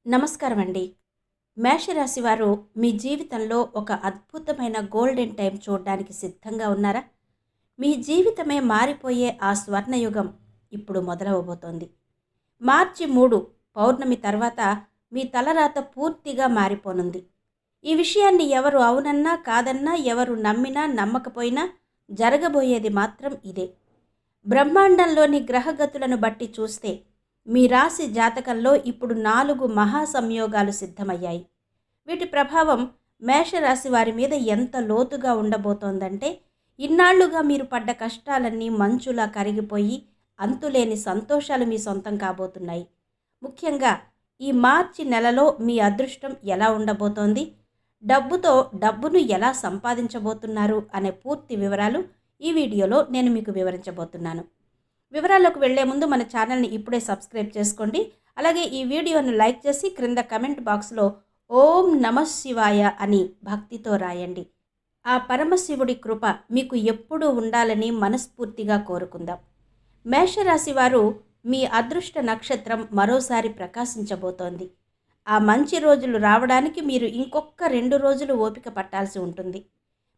నమస్కారం అండి. మేషరాశి వారు మీ జీవితంలో ఒక అద్భుతమైన గోల్డెన్ టైం చూడడానికి సిద్ధంగా ఉన్నారా? మీ జీవితమే మారిపోయే ఆ స్వర్ణయుగం ఇప్పుడు మొదలవబోతోంది. మార్చి 3 పౌర్ణమి తర్వాత మీ తలరాత పూర్తిగా మారిపోనుంది. ఈ విషయాన్ని ఎవరు అవునన్నా కాదన్నా, ఎవరు నమ్మినా నమ్మకపోయినా జరగబోయేది మాత్రం ఇదే. బ్రహ్మాండంలోని గ్రహగతులను బట్టి చూస్తే మీ రాశి జాతకంలో ఇప్పుడు 4 మహా సంయోగాలు సిద్ధమయ్యాయి. వీటి ప్రభావం మేషరాశి వారి మీద ఎంత లోతుగా ఉండబోతోందంటే, ఇన్నాళ్లుగా మీరు పడ్డ కష్టాలన్నీ మంచులా కరిగిపోయి అంతులేని సంతోషాలు మీ సొంతం కాబోతున్నాయి. ముఖ్యంగా ఈ మార్చి నెలలో మీ అదృష్టం ఎలా ఉండబోతోంది, డబ్బును ఎలా సంపాదించబోతున్నారు అనే పూర్తి వివరాలు ఈ వీడియోలో నేను మీకు వివరించబోతున్నాను. వివరాల్లోకి వెళ్లే ముందు మన ఛానల్ని ఇప్పుడే సబ్స్క్రైబ్ చేసుకోండి. అలాగే ఈ వీడియోను లైక్ చేసి క్రింద కమెంట్ బాక్స్లో ఓం నమః శివాయ అని భక్తితో రాయండి. ఆ పరమశివుడి కృప మీకు ఎప్పుడూ ఉండాలని మనస్ఫూర్తిగా కోరుకుందాం. మేషరాశి వారు మీ అదృష్ట నక్షత్రం మరోసారి ప్రకాశించబోతోంది. ఆ మంచి రోజులు రావడానికి మీరు ఇంకొక 2 రోజులు ఓపిక పట్టాల్సి ఉంటుంది.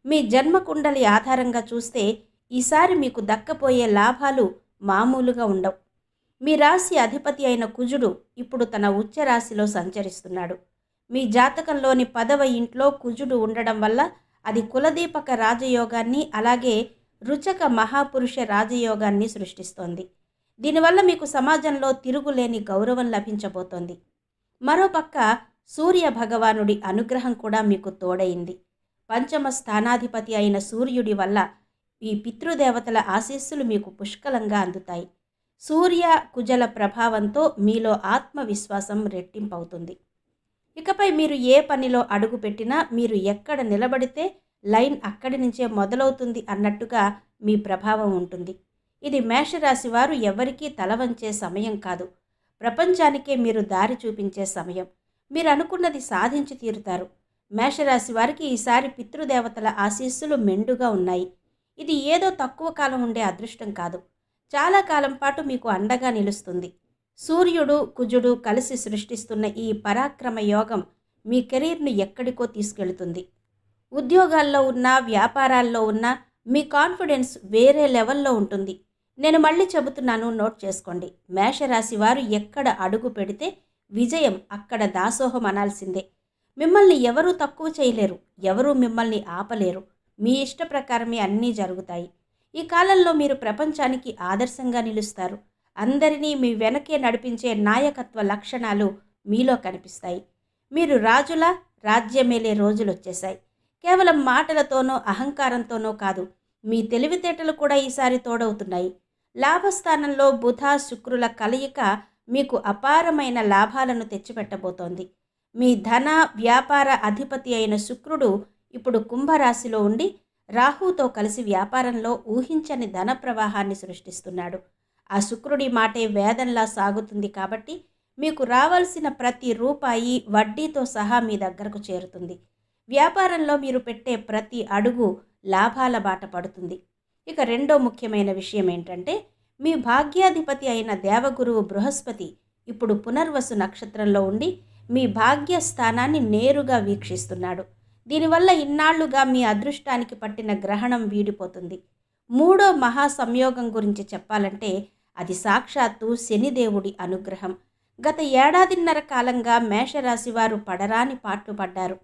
మీ జన్మకుండలి ఆధారంగా చూస్తే ఈసారి మీకు దక్కపోయే లాభాలు మామూలుగా ఉండవు. మీ రాశి అధిపతి అయిన కుజుడు ఇప్పుడు తన ఉచ్చ రాశిలో సంచరిస్తున్నాడు. మీ జాతకంలోని 10వ ఇంట్లో కుజుడు ఉండడం వల్ల అది కులదీపక రాజయోగాన్ని, అలాగే రుచక మహాపురుష రాజయోగాన్ని సృష్టిస్తోంది. దీనివల్ల మీకు సమాజంలో తిరుగులేని గౌరవం లభించబోతోంది. మరోపక్క సూర్య భగవానుడి అనుగ్రహం కూడా మీకు తోడైంది. పంచమ స్థానాధిపతి అయిన సూర్యుడి వల్ల ఈ పితృదేవతల ఆశీస్సులు మీకు పుష్కలంగా అందుతాయి. సూర్య కుజల ప్రభావంతో మీలో ఆత్మవిశ్వాసం రెట్టింపవుతుంది. ఇకపై మీరు ఏ పనిలో అడుగు పెట్టినా, మీరు ఎక్కడ నిలబడితే లైన్ అక్కడి నుంచే మొదలవుతుంది అన్నట్టుగా మీ ప్రభావం ఉంటుంది. ఇది మేషరాశి వారు ఎవరికీ తలవంచే సమయం కాదు. ప్రపంచానికే మీరు దారి చూపించే సమయం. మీరు అనుకున్నది సాధించి తీరుతారు. మేషరాశి వారికి ఈసారి పితృదేవతల ఆశీస్సులు మెండుగా ఉన్నాయి. ఇది ఏదో తక్కువ కాలం ఉండే అదృష్టం కాదు. చాలా కాలం పాటు మీకు అండగా నిలుస్తుంది. సూర్యుడు కుజుడు కలిసి సృష్టిస్తున్న ఈ పరాక్రమ యోగం మీ కెరీర్ను ఎక్కడికో తీసుకెళ్తుంది. ఉద్యోగాల్లో ఉన్నా, వ్యాపారాల్లో ఉన్నా మీ కాన్ఫిడెన్స్ వేరే లెవెల్లో ఉంటుంది. నేను మళ్ళీ చెబుతున్నాను, నోట్ చేసుకోండి. మేషరాశి వారు ఎక్కడ అడుగు పెడితే విజయం అక్కడ దాసోహం అనాల్సిందే. మిమ్మల్ని ఎవరూ తక్కువ చేయలేరు, ఎవరూ మిమ్మల్ని ఆపలేరు. మీ ఇష్ట ప్రకారమే అన్నీ జరుగుతాయి. ఈ కాలంలో మీరు ప్రపంచానికి ఆదర్శంగా నిలుస్తారు. అందరినీ మీ వెనకే నడిపించే నాయకత్వ లక్షణాలు మీలో కనిపిస్తాయి. మీరు రాజులా రాజ్యమేలే రోజులు వచ్చేశాయి. కేవలం మాటలతోనో అహంకారంతోనో కాదు, మీ తెలివితేటలు కూడా ఈసారి తోడవుతున్నాయి. లాభస్థానంలో బుధ శుక్రుల కలయిక మీకు అపారమైన లాభాలను తెచ్చిపెట్టబోతోంది. మీ ధన వ్యాపార అధిపతి అయిన శుక్రుడు ఇప్పుడు కుంభరాశిలో ఉండి రాహుతో కలిసి వ్యాపారంలో ఊహించని ధన ప్రవాహాన్ని సృష్టిస్తున్నాడు. ఆ శుక్రుడి మాటే వేదంలా సాగుతుంది కాబట్టి మీకు రావాల్సిన ప్రతి రూపాయి వడ్డీతో సహా మీ దగ్గరకు చేరుతుంది. వ్యాపారంలో మీరు పెట్టే ప్రతి అడుగు లాభాల బాట పడుతుంది. ఇక రెండో ముఖ్యమైన విషయం ఏంటంటే, మీ భాగ్యాధిపతి అయిన దేవగురువు బృహస్పతి ఇప్పుడు పునర్వసు నక్షత్రంలో ఉండి మీ భాగ్యస్థానాన్ని నేరుగా వీక్షిస్తున్నాడు. దీనివల్ల ఇన్నాళ్లుగా మీ అదృష్టానికి పట్టిన గ్రహణం వీడిపోతుంది. మూడో మహా సంయోగం గురించి చెప్పాలంటే అది సాక్షాత్తు శనిదేవుడి అనుగ్రహం. గత ఏడాదిన్నర కాలంగా మేషరాశి వారు పడరాని పాట్లు పడ్డారు.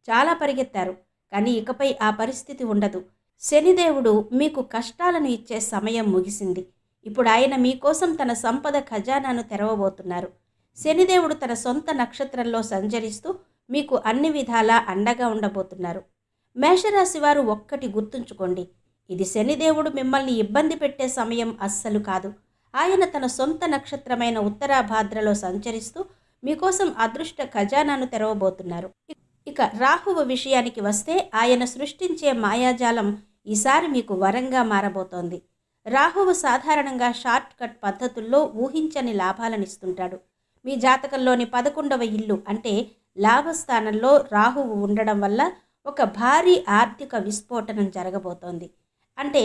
చాలా పరిగెత్తారు, కానీ ఇకపై ఆ పరిస్థితి ఉండదు. శనిదేవుడు మీకు కష్టాలను ఇచ్చే సమయం ముగిసింది. ఇప్పుడు ఆయన మీకోసం తన సంపద ఖజానాను తెరవబోతున్నారు. శనిదేవుడు తన సొంత నక్షత్రంలో సంచరిస్తూ మీకు అన్ని విధాలా అండగా ఉండబోతున్నారు. మేషరాశి వారు ఒక్కటి గుర్తుంచుకోండి, ఇది శనిదేవుడు మిమ్మల్ని ఇబ్బంది పెట్టే సమయం అస్సలు కాదు. ఆయన తన సొంత నక్షత్రమైన ఉత్తరాభాద్రలో సంచరిస్తూ మీకోసం అదృష్ట ఖజానాను తెరవబోతున్నారు. ఇక రాహువు విషయానికి వస్తే ఆయన సృష్టించే మాయాజాలం ఈసారి మీకు వరంగా మారబోతోంది. రాహువు సాధారణంగా షార్ట్ కట్ పద్ధతుల్లో ఊహించని లాభాలనిస్తుంటాడు. మీ జాతకంలోని 11వ ఇల్లు అంటే లాభస్థానంలో రాహువు ఉండడం వల్ల ఒక భారీ ఆర్థిక విస్ఫోటనం జరగబోతోంది. అంటే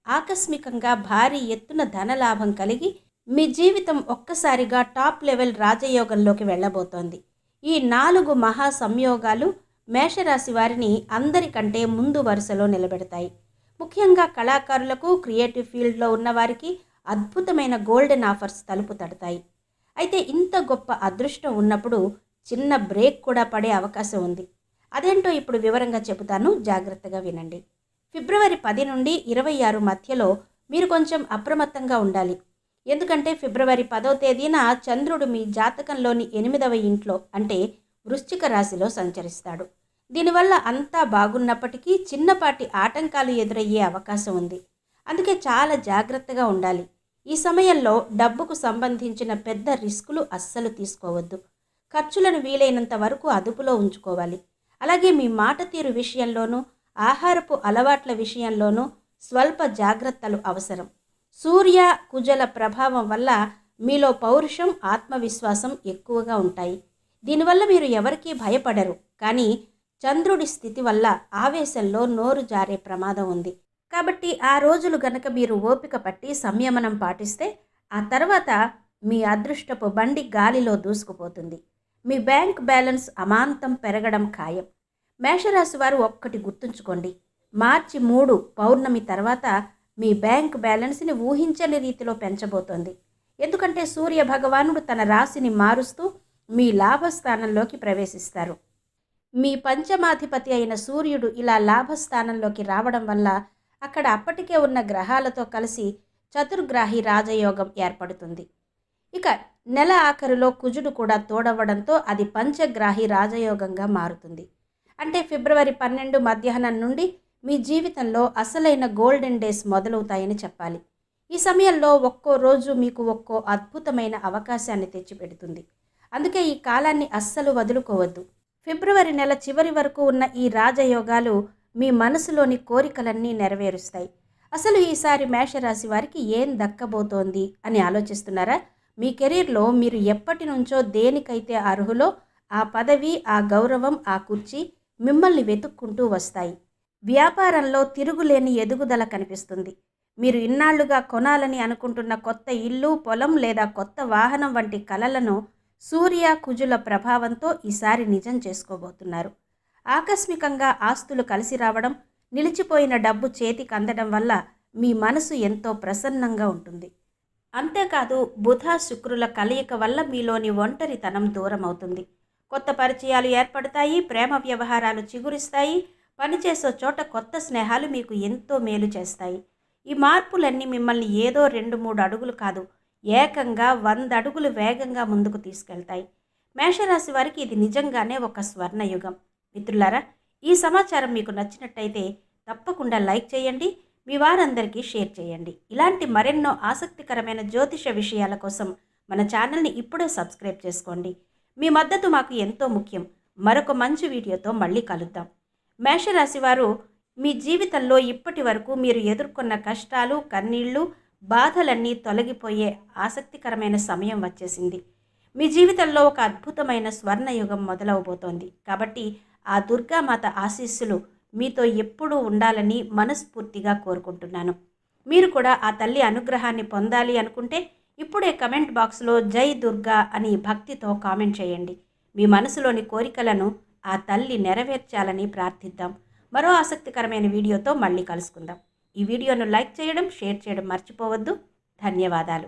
ఆకస్మికంగా భారీ ఎత్తున ధనలాభం కలిగి మీ జీవితం ఒక్కసారిగా టాప్ లెవెల్ రాజయోగంలోకి వెళ్ళబోతోంది. ఈ 4 మహా సంయోగాలు మేషరాశి వారిని అందరికంటే ముందు వరుసలో నిలబెడతాయి. ముఖ్యంగా కళాకారులకు, క్రియేటివ్ ఫీల్డ్లో ఉన్నవారికి అద్భుతమైన గోల్డెన్ ఆఫర్స్ తలుపు తడతాయి. అయితే ఇంత గొప్ప అదృష్టం ఉన్నప్పుడు చిన్న బ్రేక్ కూడా పడే అవకాశం ఉంది. అదేంటో ఇప్పుడు వివరంగా చెబుతాను, జాగ్రత్తగా వినండి. ఫిబ్రవరి 10 నుండి 26 మధ్యలో మీరు కొంచెం అప్రమత్తంగా ఉండాలి. ఎందుకంటే ఫిబ్రవరి 10వ తేదీన చంద్రుడు మీ జాతకంలోని 8వ ఇంట్లో అంటే వృశ్చిక రాశిలో సంచరిస్తాడు. దీనివల్ల అంతా బాగున్నప్పటికీ చిన్నపాటి ఆటంకాలు ఎదురయ్యే అవకాశం ఉంది. అందుకే చాలా జాగ్రత్తగా ఉండాలి. ఈ సమయంలో డబ్బుకు సంబంధించిన పెద్ద రిస్కులు అస్సలు తీసుకోవద్దు. ఖర్చులను వీలైనంత వరకు అదుపులో ఉంచుకోవాలి. అలాగే మీ మాట తీరు విషయంలోనూ, ఆహారపు అలవాట్ల విషయంలోనూ స్వల్ప జాగ్రత్తలు అవసరం. సూర్య కుజల ప్రభావం వల్ల మీలో పౌరుషం, ఆత్మవిశ్వాసం ఎక్కువగా ఉంటాయి. దీనివల్ల మీరు ఎవరికీ భయపడరు. కానీ చంద్రుడి స్థితి వల్ల ఆవేశంలో నోరు జారే ప్రమాదం ఉంది. కాబట్టి ఆ రోజులు గనక మీరు ఓపిక పట్టి సంయమనం పాటిస్తే ఆ తర్వాత మీ అదృష్టపు బండి గాలిలో దూసుకుపోతుంది. మీ బ్యాంక్ బ్యాలెన్స్ అమాంతం పెరగడం ఖాయం. మేషరాశి వారు ఒక్కటి గుర్తుంచుకోండి, మార్చి 3 పౌర్ణమి తర్వాత మీ బ్యాంక్ బ్యాలెన్స్ని ఊహించని రీతిలో పెంచబోతోంది. ఎందుకంటే సూర్య భగవానుడు తన రాశిని మారుస్తూ మీ లాభస్థానంలోకి ప్రవేశిస్తారు. మీ పంచమాధిపతి అయిన సూర్యుడు ఇలా లాభస్థానంలోకి రావడం వల్ల అక్కడ అప్పటికే ఉన్న గ్రహాలతో కలిసి చతుర్గ్రాహి రాజయోగం ఏర్పడుతుంది. ఇక నెల ఆఖరిలో కుజుడు కూడా తోడవడంతో అది పంచగ్రాహి రాజయోగంగా మారుతుంది. అంటే ఫిబ్రవరి 12 మధ్యాహ్నం నుండి మీ జీవితంలో అసలైన గోల్డెన్ డేస్ మొదలవుతాయని చెప్పాలి. ఈ సమయంలో ఒక్కో రోజు మీకు ఒక్కో అద్భుతమైన అవకాశాన్ని తెచ్చిపెడుతుంది. అందుకే ఈ కాలాన్ని అస్సలు వదులుకోవద్దు. ఫిబ్రవరి నెల చివరి వరకు ఉన్న ఈ రాజయోగాలు మీ మనసులోని కోరికలన్నీ నెరవేరుస్తాయి. అసలు ఈసారి మేషరాశి వారికి ఏం దక్కబోతోంది అని ఆలోచిస్తున్నారా? మీ కెరీర్లో మీరు ఎప్పటి నుంచో దేనికైతే అర్హులో ఆ పదవి, ఆ గౌరవం, ఆ కుర్చీ మిమ్మల్ని వెతుక్కుంటూ వస్తాయి. వ్యాపారంలో తిరుగులేని ఎదుగుదల కనిపిస్తుంది. మీరు ఇన్నాళ్లుగా కొనాలని అనుకుంటున్న కొత్త ఇల్లు, పొలం లేదా కొత్త వాహనం వంటి కలలను సూర్య కుజుల ప్రభావంతో ఈసారి నిజం చేసుకోబోతున్నారు. ఆకస్మికంగా ఆస్తులు కలిసి రావడం, నిలిచిపోయిన డబ్బు చేతికి అందడం వల్ల మీ మనసు ఎంతో ప్రసన్నంగా ఉంటుంది. అంతేకాదు బుధ శుక్రుల కలయిక వల్ల మీలోని ఒంటరితనం దూరం అవుతుంది. కొత్త పరిచయాలు ఏర్పడతాయి, ప్రేమ వ్యవహారాలు చిగురిస్తాయి, పనిచేసే చోట కొత్త స్నేహాలు మీకు ఎంతో మేలు చేస్తాయి. ఈ మార్పులన్నీ మిమ్మల్ని ఏదో 2-3 అడుగులు కాదు, ఏకంగా 100 అడుగులు వేగంగా ముందుకు తీసుకెళ్తాయి. మేషరాశి వారికి ఇది నిజంగానే ఒక స్వర్ణయుగం. మిత్రులారా, ఈ సమాచారం మీకు నచ్చినట్టయితే తప్పకుండా లైక్ చేయండి, మీ వారందరికీ షేర్ చేయండి. ఇలాంటి మరెన్నో ఆసక్తికరమైన జ్యోతిష విషయాల కోసం మన ఛానల్ని ఇప్పుడే సబ్స్క్రైబ్ చేసుకోండి. మీ మద్దతు మాకు ఎంతో ముఖ్యం. మరొక మంచి వీడియోతో మళ్ళీ కలుద్దాం. మేషరాశి వారు, మీ జీవితంలో ఇప్పటి వరకు మీరు ఎదుర్కొన్న కష్టాలు, కన్నీళ్లు, బాధలన్నీ తొలగిపోయే ఆసక్తికరమైన సమయం వచ్చేసింది. మీ జీవితంలో ఒక అద్భుతమైన స్వర్ణయుగం మొదలవబోతోంది. కాబట్టి ఆ దుర్గామాత ఆశీస్సులు మీతో ఎప్పుడూ ఉండాలని మనస్ఫూర్తిగా కోరుకుంటున్నాను. మీరు కూడా ఆ తల్లి అనుగ్రహాన్ని పొందాలి అనుకుంటే ఇప్పుడే కమెంట్ బాక్స్లో జై దుర్గా అని భక్తితో కామెంట్ చేయండి. మీ మనసులోని కోరికలను ఆ తల్లి నెరవేర్చాలని ప్రార్థిద్దాం. మరో ఆసక్తికరమైన వీడియోతో మళ్ళీ కలుసుకుందాం. ఈ వీడియోను లైక్ చేయడం, షేర్ చేయడం మర్చిపోవద్దు. ధన్యవాదాలు.